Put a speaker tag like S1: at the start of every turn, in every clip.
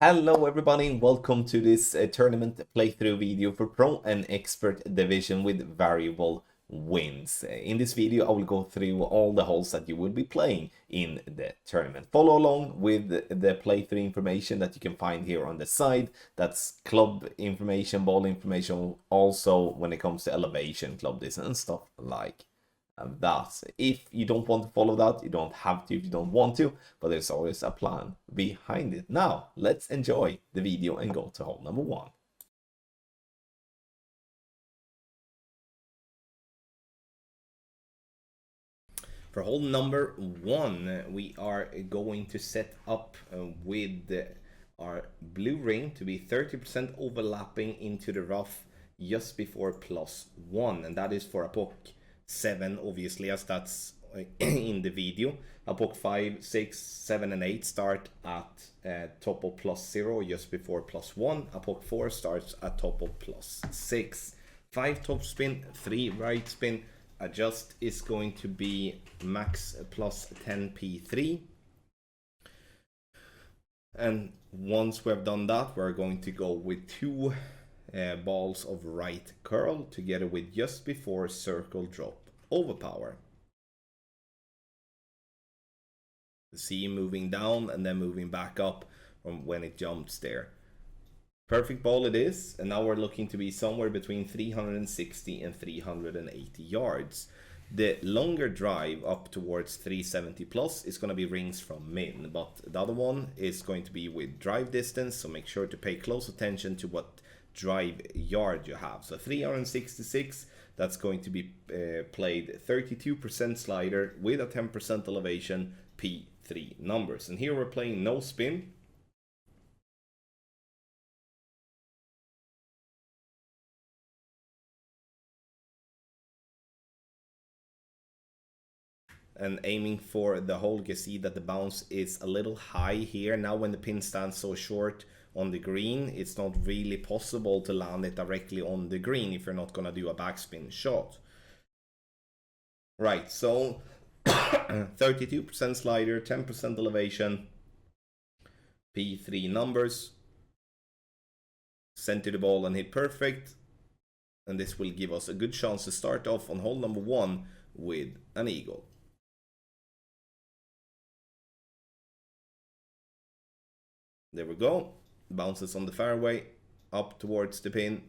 S1: Hello everybody and welcome to this tournament playthrough video for Pro and Expert Division with variable wins. In this video I will go through all the holes that you will be playing in the tournament. Follow along with the playthrough information that you can find here on the side. That's club information, ball information, also when it comes to elevation, club distance and stuff like that. If you don't want to follow that, you don't have to if you don't want to, but there's always a plan behind it. Now, let's enjoy the video and go to hole number one. For hole number one, we are going to set up with our blue ring to be 30% overlapping into the rough just before +1, and that is for a puck 7, obviously, as that's in the video. A puck 5, 6, 7, and 8 start at top of +0 just before +1. A puck 4 starts at top of +6. 5 top spin, 3 right spin. Adjust is going to be max plus 10 P3. And once we've done that, we're going to go with 2 balls of right curl together with just before circle drop overpower. See, moving down and then moving back up from when it jumps there. Perfect ball it is, and now we're looking to be somewhere between 360 and 380 yards. The longer drive up towards 370 plus is going to be rings from min, but the other one is going to be with drive distance, so make sure to pay close attention to what drive yard you have. So 366, that's going to be played 32% slider with a 10% elevation, P3 numbers. And here we're playing no spin. And aiming for the hole. You can see that the bounce is a little high here. Now when the pin stands so short on the green, it's not really possible to land it directly on the green if you're not going to do a backspin shot. Right, so 32% slider, 10% elevation, P3 numbers. Center the ball and hit perfect. And this will give us a good chance to start off on hole number one with an eagle. There we go. Bounces on the fairway, up towards the pin.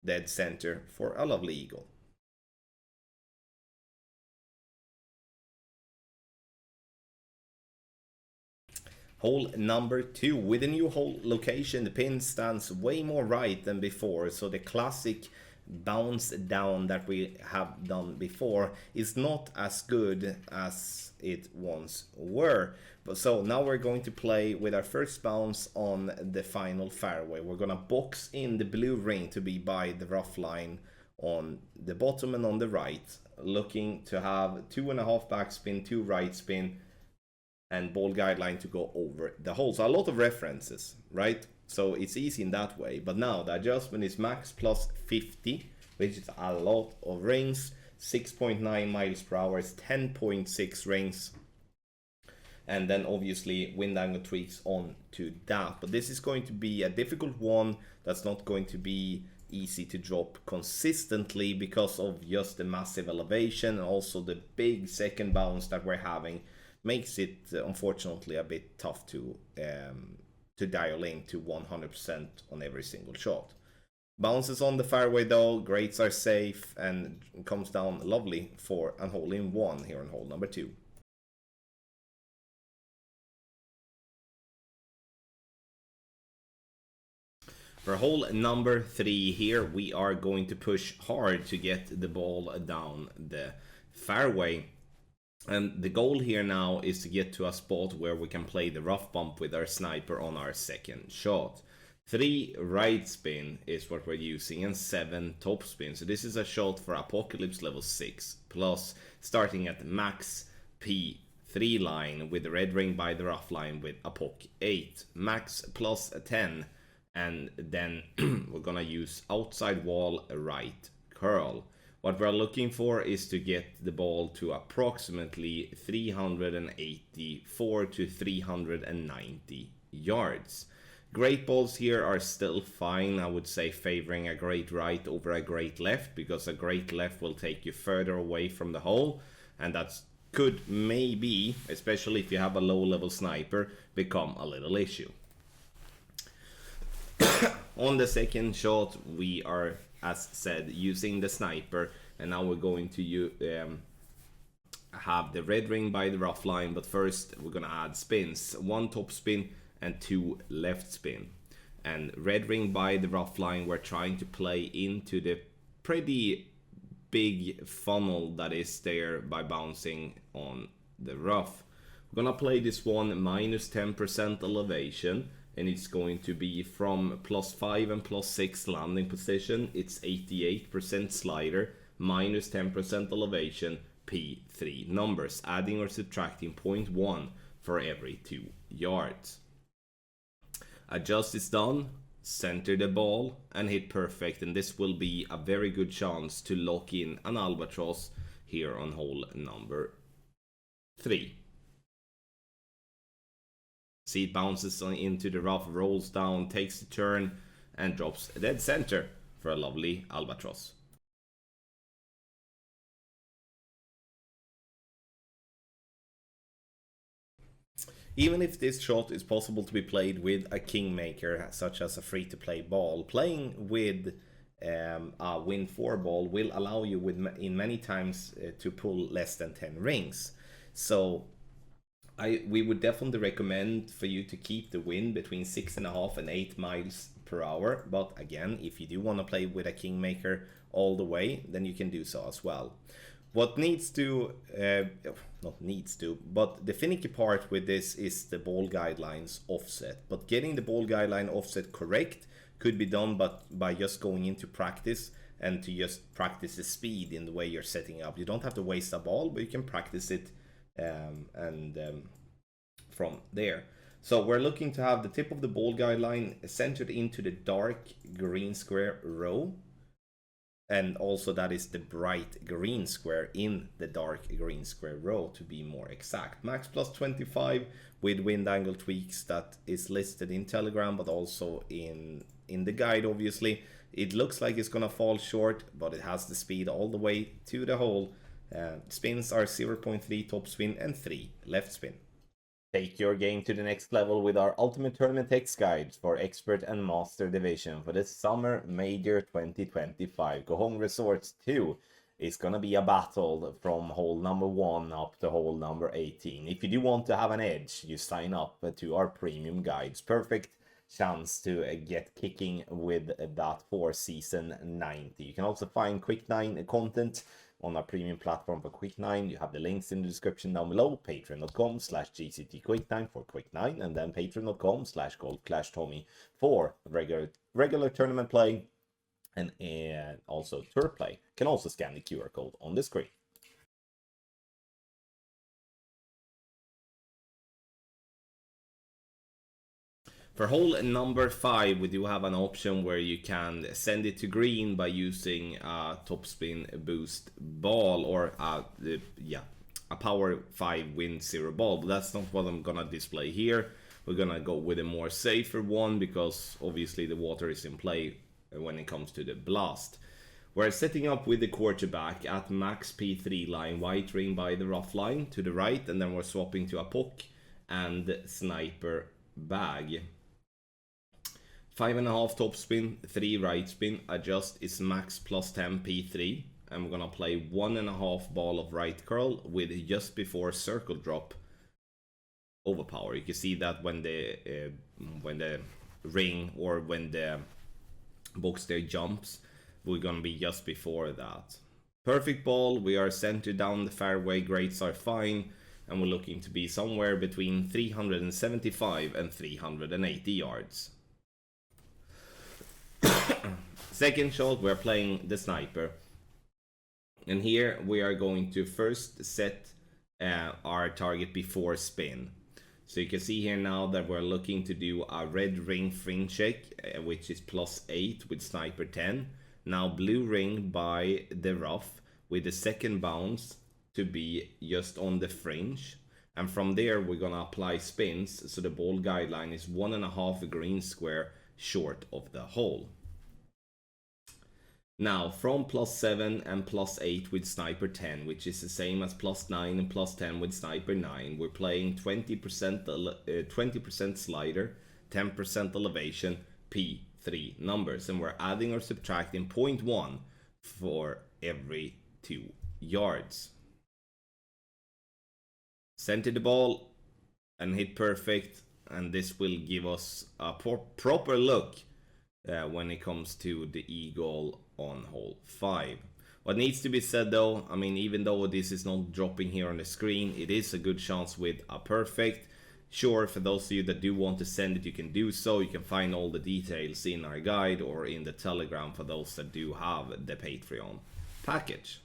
S1: Dead center for a lovely eagle. Hole number two. With a new hole location, the pin stands way more right than before, so the classic bounce down that we have done before is not as good as it once were. But so now we're going to play with our first bounce on the final fairway. We're gonna box in the blue ring to be by the rough line on the bottom and on the right, looking to have 2.5 backspin, 2 right spin, and ball guideline to go over the hole. So a lot of references, right? So it's easy in that way. But now the adjustment is max plus 50, which is a lot of rings. 6.9 miles per hour is 10.6 rings. And then obviously wind angle tweaks on to that. But this is going to be a difficult one. That's not going to be easy to drop consistently because of just the massive elevation and also the big second bounce that we're having. Makes it unfortunately a bit tough to dial in to 100% on every single shot. Bounces on the fairway though, grades are safe, and comes down lovely for a hole in one here on hole number two. For hole number three here, we are going to push hard to get the ball down the fairway. And the goal here now is to get to a spot where we can play the rough bump with our sniper on our second shot. 3 right spin is what we're using and 7 top spin. So this is a shot for Apocalypse level 6 plus starting at max P3 line with the red ring by the rough line with Apoc 8. Max plus 10, and then we're gonna use outside wall right curl. What we're looking for is to get the ball to approximately 384 to 390 yards. Great balls here are still fine, I would say, favoring a great right over a great left, because a great left will take you further away from the hole, and that could maybe, especially if you have a low level sniper, become a little issue. On the second shot, we are, as said, using the sniper, and now we're going to have the red ring by the rough line, but first we're gonna add spins, 1 top spin and 2 left spin. And red ring by the rough line, we're trying to play into the pretty big funnel that is there by bouncing on the rough. We're gonna play this one minus 10% elevation, and it's going to be from +5 and +6 landing position. It's 88% slider, minus 10% elevation, P3 numbers, adding or subtracting 0.1 for every 2 yards. Adjust is done, center the ball and hit perfect, and this will be a very good chance to lock in an albatross here on hole number 3. See, it bounces into the rough, rolls down, takes the turn and drops dead center for a lovely albatross. Even if this shot is possible to be played with a kingmaker, such as a free-to-play ball, playing with a win 4 ball will allow you in many times to pull less than 10 rings. So we would definitely recommend for you to keep the wind between 6.5 and 8 miles per hour. But again, if you do want to play with a kingmaker all the way, then you can do so as well. What needs to, not needs to, but the finicky part with this is the ball guidelines offset. But getting the ball guideline offset correct could be done by just going into practice and to just practice the speed in the way you're setting up. You don't have to waste a ball, but you can practice it from there. So we're looking to have the tip of the ball guideline centered into the dark green square row. And also that is the bright green square in the dark green square row, to be more exact. Max plus 25 with wind angle tweaks that is listed in Telegram, but also in the guide, obviously. It looks like it's gonna fall short, but it has the speed all the way to the hole. Spins are 0.3 top spin and 3 left spin. Take your game to the next level with our Ultimate Tournament Text Guides for Expert and Master Division for the Summer Major 2025. Koh Hong Resorts 2 is gonna be a battle from hole number 1 up to hole number 18. If you do want to have an edge, you sign up to our premium guides. Perfect chance to get kicking with that for season 90. You can also find Quick 9 content on our premium platform for Quick 9. You have the links in the description down below. Patreon.com/GCTQuick9 for Quick 9, and then Patreon.com/GoldClashTommy for regular tournament play and also tour play. You can also scan the QR code on the screen. For hole number 5, we do have an option where you can send it to green by using a topspin boost ball, or a power 5 wind 0 ball. But that's not what I'm gonna display here. We're gonna go with a more safer one, because obviously the water is in play when it comes to the blast. We're setting up with the quarterback at max P3 line, white ring by the rough line to the right, and then we're swapping to a puck and sniper bag. 5.5 top spin, 3 right spin, adjust is max plus 10 P3, and we're gonna play 1.5 ball of right curl with just before circle drop overpower. You can see that when the ring or when the box there jumps, we're gonna be just before that. Perfect ball, we are centered down the fairway, grades are fine, and we're looking to be somewhere between 375 and 380 yards. Second shot, we're playing the sniper, and here we are going to first set our target before spin. So you can see here now that we're looking to do a red ring fringe check, which is +8 with sniper 10. Now blue ring by the rough with the second bounce to be just on the fringe, And from there, we're gonna apply spins, so the ball guideline is 1.5 green square short of the hole. Now, from +7 and +8 with sniper 10, which is the same as +9 and +10 with sniper 9, we're playing 20% slider, 10% elevation, P3 numbers, and we're adding or subtracting 0.1 for every 2 yards. Center the ball and hit perfect, and this will give us a proper look when it comes to the eagle on hole 5. What needs to be said though, I mean, even though this is not dropping here on the screen, it is a good chance with a perfect. Sure, for those of you that do want to send it, you can do so. You can find all the details in our guide or in the Telegram for those that do have the Patreon package.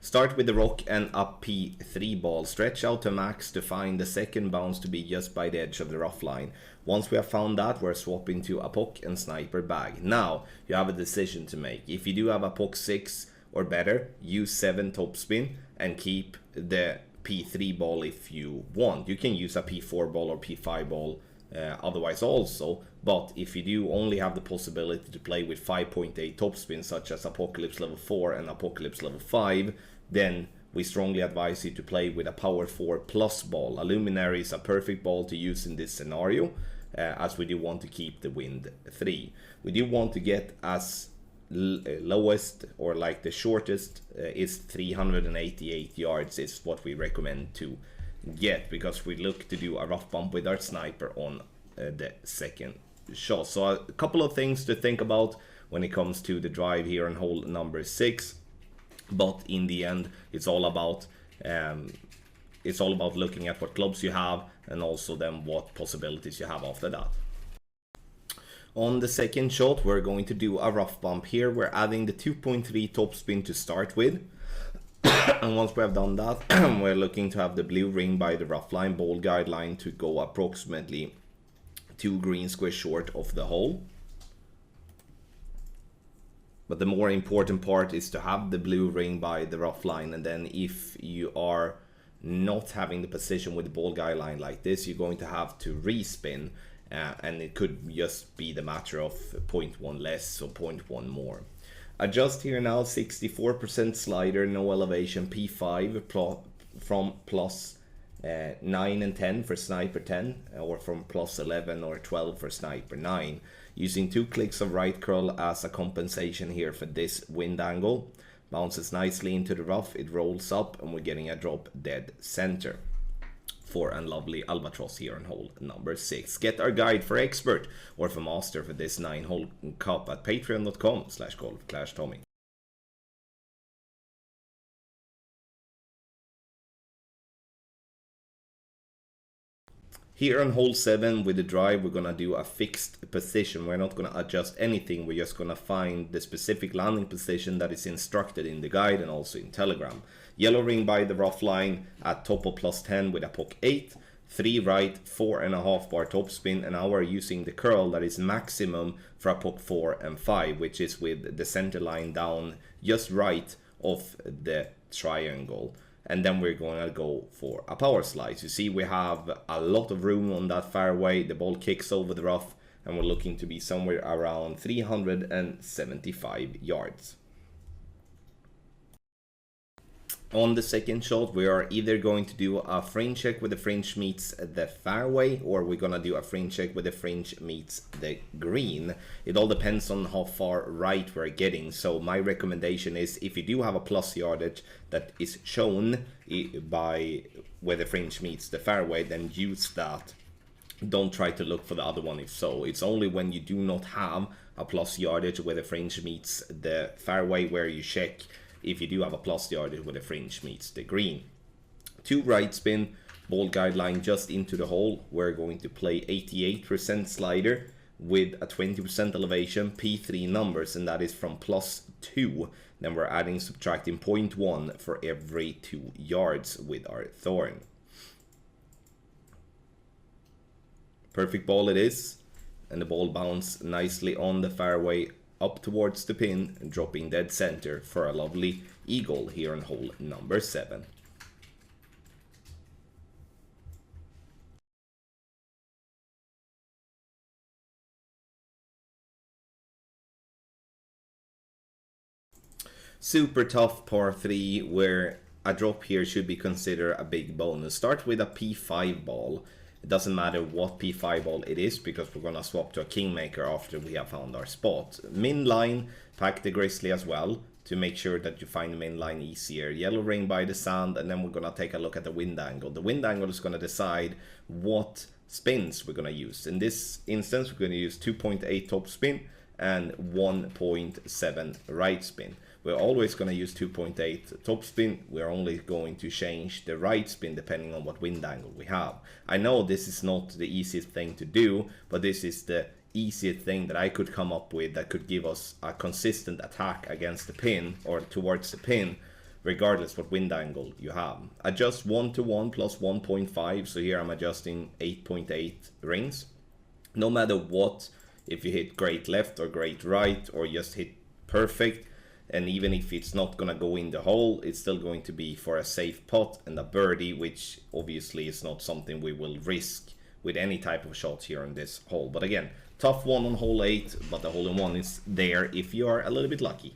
S1: Start with the rock and up P3 ball. Stretch out to max to find the second bounce to be just by the edge of the rough line. Once we have found that, we're swapping to a pock and sniper bag. Now, you have a decision to make. If you do have a pock 6 or better, use 7 topspin and keep the P3 ball if you want. You can use a P4 ball or P5 ball otherwise also, but if you do only have the possibility to play with 5.8 topspin, such as Apocalypse level 4 and Apocalypse level 5, then we strongly advise you to play with a power 4 plus ball. A luminary is a perfect ball to use in this scenario, as we do want to keep the wind 3. We do want to get as lowest, or like the shortest is 388 yards is what we recommend to get, because we look to do a rough bump with our sniper on the second shot. So a couple of things to think about when it comes to the drive here on hole number 6, but in the end it's all about looking at what clubs you have and also then what possibilities you have after that. On the second shot, we're going to do a rough bump here. We're adding the 2.3 topspin to start with. And once we have done that, we're looking to have the blue ring by the rough line ball guideline to go approximately 2 green squares short of the hole. But the more important part is to have the blue ring by the rough line, and then if you are not having the position with the ball guideline like this, you're going to have to respin, and it could just be the matter of 0.1 less or 0.1 more. Adjust here now, 64% slider, no elevation, P5 from +9 and 10 for sniper 10, or from +11 or 12 for sniper 9. Using 2 clicks of right curl as a compensation here for this wind angle. Bounces nicely into the rough, it rolls up, and we're getting a drop dead center for a lovely albatross here on hole number 6. Get our guide for expert or for master for this 9-hole cup at patreon.com/golf-tommy. Here on hole 7 with the drive, we're gonna do a fixed position. We're not gonna adjust anything. We're just gonna find the specific landing position that is instructed in the guide and also in Telegram. Yellow ring by the rough line at top of +10 with a pock 8, 3 right, 4.5 bar topspin, and now we're using the curl that is maximum for a pock 4 and 5, which is with the center line down just right of the triangle. And then we're going to go for a power slice. You see we have a lot of room on that fairway. The ball kicks over the rough, and we're looking to be somewhere around 375 yards. On the second shot, we are either going to do a fringe check where the fringe meets the fairway, or we're gonna do a fringe check where the fringe meets the green. It all depends on how far right we're getting. So my recommendation is, if you do have a plus yardage that is shown by where the fringe meets the fairway, then use that. Don't try to look for the other one if so. It's only when you do not have a plus yardage where the fringe meets the fairway where you check if you do have a plus yardage where the fringe meets the green. 2 right spin, ball guideline just into the hole. We're going to play 88% slider with a 20% elevation, P3 numbers, and that is from +2. Then we're adding, subtracting 0.1 for every 2 yards with our thorn. Perfect ball it is, and the ball bounced nicely on the fairway up towards the pin and dropping dead center for a lovely eagle here on hole number 7. Super tough par 3 where a drop here should be considered a big bonus. Start with a P5 ball. It doesn't matter what P5 ball it is because we're gonna swap to a Kingmaker after we have found our spot. Min line, pack the Grizzly as well to make sure that you find the min line easier. Yellow ring by the sand, and then we're gonna take a look at the wind angle. The wind angle is gonna decide what spins we're gonna use. In this instance, we're gonna use 2.8 top spin and 1.7 right spin. We're always going to use 2.8 top spin. We're only going to change the right spin depending on what wind angle we have. I know this is not the easiest thing to do, but this is the easiest thing that I could come up with that could give us a consistent attack against the pin or towards the pin, regardless what wind angle you have. Adjust 1 to 1 plus 1.5. So here I'm adjusting 8.8 rings. No matter what, if you hit great left or great right or just hit perfect, and even if it's not gonna go in the hole, it's still going to be for a safe putt and a birdie, which obviously is not something we will risk with any type of shot here on this hole. But again, tough one on hole 8, but the hole-in-one is there if you are a little bit lucky.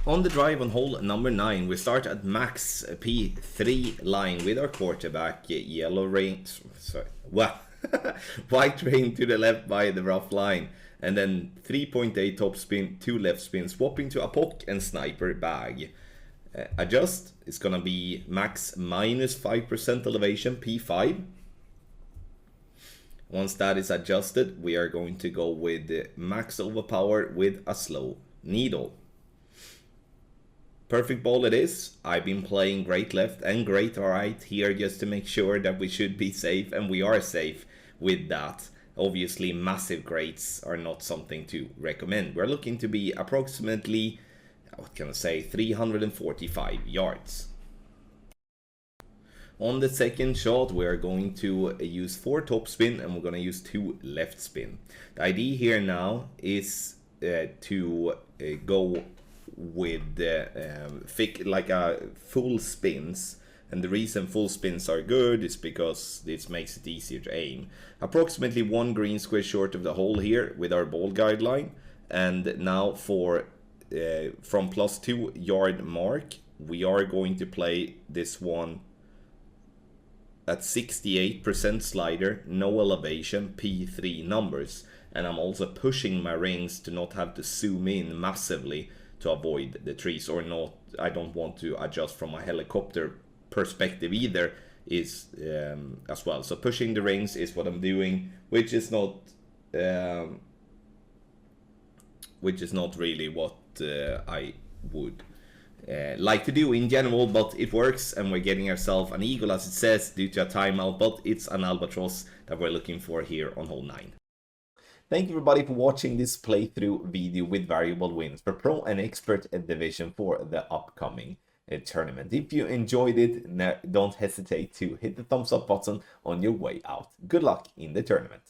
S1: On the drive on hole number 9, we start at max P3 line with our quarterback, yellow ring, sorry, white ring to the left by the rough line, and then 3.8 top spin, 2 left spin, swapping to a pock and sniper bag. Adjust is gonna be max minus 5% elevation, P5. Once that is adjusted, we are going to go with the max overpower with a slow needle. Perfect ball it is. I've been playing great left and great right here just to make sure that we should be safe, and we are safe with that. Obviously, massive greats are not something to recommend. We're looking to be approximately, what can I say, 345 yards. On the second shot, we're going to use 4 top spin and we're going to use 2 left spin. The idea here now is to go with like a full spins, and the reason full spins are good is because this makes it easier to aim. Approximately 1 green square short of the hole here with our ball guideline, and now for from +2 yard mark we are going to play this one at 68% slider, no elevation, P3 numbers, and I'm also pushing my rings to not have to zoom in massively to avoid the trees, or not. I don't want to adjust from a helicopter perspective either, is as well. So pushing the rings is what I'm doing, which is not really what I would like to do in general, but it works, and we're getting ourselves an eagle as it says due to a timeout, but it's an albatross that we're looking for here on hole 9. Thank you everybody for watching this playthrough video with variable wins for Pro and Expert Division for the upcoming tournament. If you enjoyed it, don't hesitate to hit the thumbs up button on your way out. Good luck in the tournament.